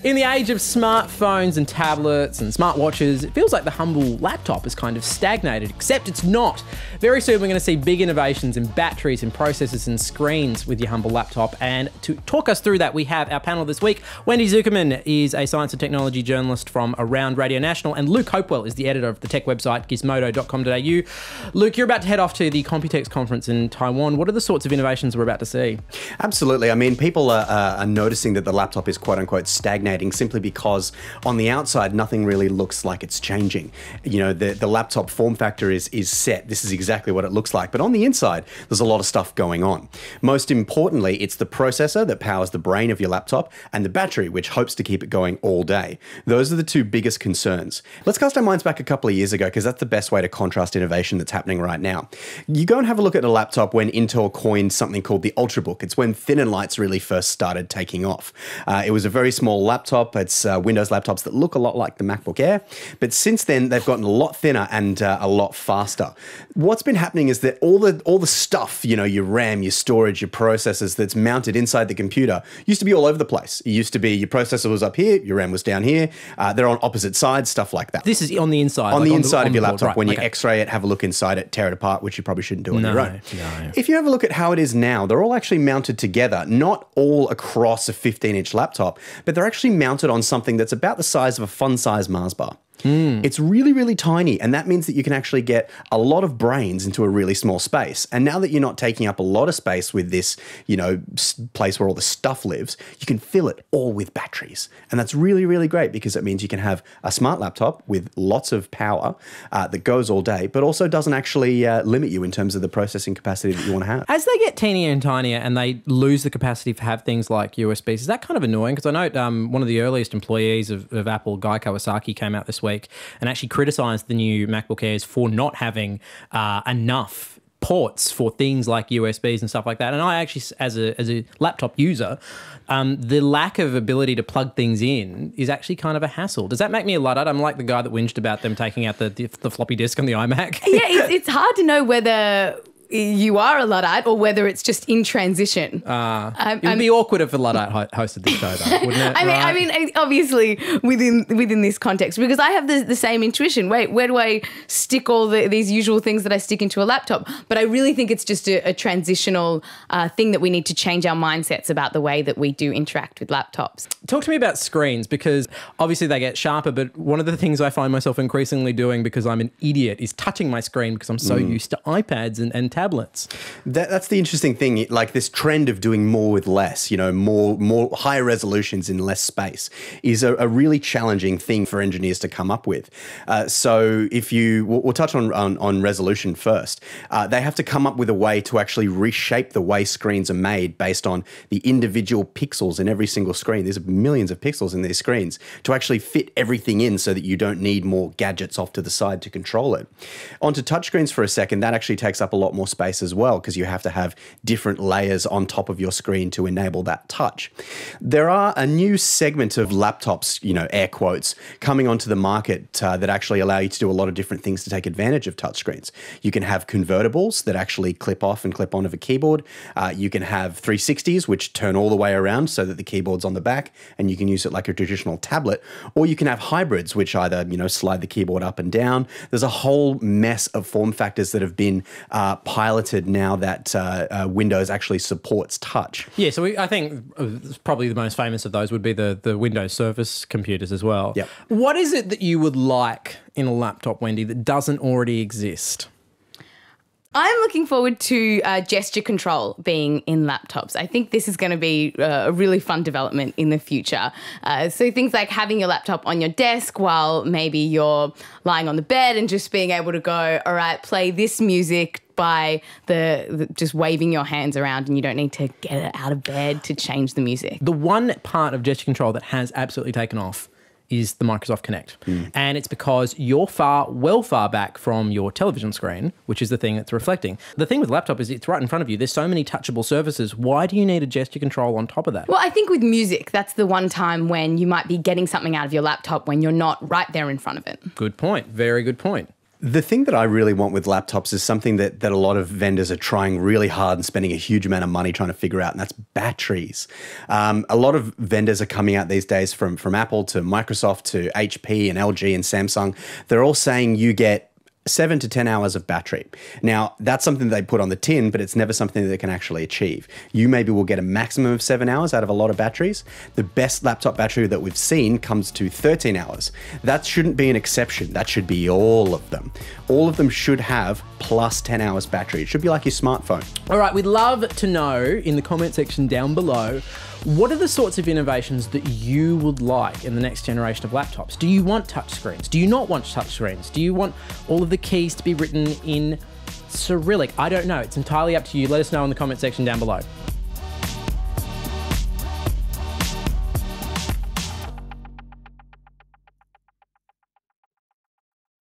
In the age of smartphones and tablets and smartwatches, it feels like the humble laptop has kind of stagnated, except it's not. Very soon we're going to see big innovations in batteries and processors and screens with your humble laptop. And to talk us through that, we have our panel this week. Wendy Zuckerman is a science and technology journalist from Around Radio National, and Luke Hopewell is the editor of the tech website gizmodo.com.au. Luke, you're about to head off to the Computex conference in Taiwan. What are the sorts of innovations we're about to see? Absolutely. I mean, people are noticing that the laptop is quote unquote stagnating simply because on the outside, nothing really looks like it's changing. You know, the laptop form factor is set. This is exactly what it looks like. But on the inside, there's a lot of stuff going on. Most importantly, it's the processor that powers the brain of your laptop and the battery, which hopes to keep it going all day. Those are the two biggest concerns. Let's cast our minds back a couple of years ago, because that's the best way to contrast innovation that's happening right now. You go and have a look at a laptop when Intel coined something called the Ultrabook. It's when thin and lights really first started taking off. It was a very small laptop. It's Windows laptops that look a lot like the MacBook Air. But since then, they've gotten a lot thinner and a lot faster. What's been happening is that all the stuff, you know, your RAM, your storage, your processors that's mounted inside the computer used to be all over the place. It used to be your processor was up here, your RAM was down here. They're on opposite sides, stuff like that. This is on the inside? On like the inside of your board, laptop. right, When you okay. X-ray it, have a look inside it, tear it apart, which you probably shouldn't do on your own. No. If you have a look at how it is now, they're all actually mounted together, not all across a 15-inch laptop, but they're actually mounted on something that's about the size of a fun-size Mars bar. It's really, really tiny, and that means that you can actually get a lot of brains into a really small space. And now that you're not taking up a lot of space with this, you know, place where all the stuff lives, you can fill it all with batteries. And that's really, really great, because it means you can have a smart laptop with lots of power that goes all day, but also doesn't actually limit you in terms of the processing capacity that you want to have. As they get teenier and tinier and they lose the capacity to have things like USBs, is that kind of annoying? Because I know one of the earliest employees of Apple, Guy Kawasaki, came out this week and actually criticised the new MacBook Airs for not having enough ports for things like USBs and stuff like that. And I actually, as a laptop user, the lack of ability to plug things in is actually kind of a hassle. Does that make me a Luddite? I'm like the guy that whinged about them taking out the floppy disk on the iMac. Yeah, it's hard to know whether you are a Luddite or whether it's just in transition. It would be awkward if a Luddite hosted this show, though, wouldn't it? I mean, obviously within this context, because I have the same intuition. Wait, where do I stick all these usual things that I stick into a laptop? But I really think it's just a transitional thing that we need to change our mindsets about the way that we do interact with laptops. Talk to me about screens, because obviously they get sharper, but one of the things I find myself increasingly doing because I'm an idiot is touching my screen because I'm so used to iPads and tablets. That's the interesting thing, like this trend of doing more with less, you know, more higher resolutions in less space is a really challenging thing for engineers to come up with. So if we'll touch on resolution first. They have to come up with a way to actually reshape the way screens are made based on the individual pixels in every single screen. There's millions of pixels in these screens to actually fit everything in so that you don't need more gadgets off to the side to control it. Onto touchscreens for a second, that actually takes up a lot more space as well, because you have to have different layers on top of your screen to enable that touch. There are a new segment of laptops, you know, air quotes, coming onto the market that actually allow you to do a lot of different things to take advantage of touchscreens. You can have convertibles that actually clip off and clip onto the keyboard. You can have 360s, which turn all the way around so that the keyboard's on the back and you can use it like a traditional tablet. Or you can have hybrids, which either, you know, slide the keyboard up and down. There's a whole mess of form factors that have been piloted now that Windows actually supports touch. Yeah, so I think probably the most famous of those would be the Windows Surface computers as well. Yep. What is it that you would like in a laptop, Wendy, that doesn't already exist? I'm looking forward to gesture control being in laptops. I think this is going to be a really fun development in the future. So things like having your laptop on your desk while maybe you're lying on the bed and just being able to go, all right, play this music by just waving your hands around, and you don't need to get it out of bed to change the music. The one part of gesture control that has absolutely taken off is the Microsoft Kinect. And it's because you're well far back from your television screen, which is the thing that's reflecting. The thing with laptop is it's right in front of you. There's so many touchable surfaces. Why do you need a gesture control on top of that? Well, I think with music, that's the one time when you might be getting something out of your laptop when you're not right there in front of it. Good point. Very good point. The thing that I really want with laptops is something that a lot of vendors are trying really hard and spending a huge amount of money trying to figure out, and that's batteries. A lot of vendors are coming out these days from Apple to Microsoft to HP and LG and Samsung. They're all saying you get 7 to 10 hours of battery. Now, that's something they put on the tin, but it's never something that they can actually achieve. You maybe will get a maximum of 7 hours out of a lot of batteries. The best laptop battery that we've seen comes to 13 hours. That shouldn't be an exception. That should be all of them. All of them should have plus 10 hours battery. It should be like your smartphone. All right, we'd love to know in the comment section down below, what are the sorts of innovations that you would like in the next generation of laptops? Do you want touchscreens? Do you not want touchscreens? Do you want all of the keys to be written in Cyrillic? I don't know. It's entirely up to you. Let us know in the comment section down below.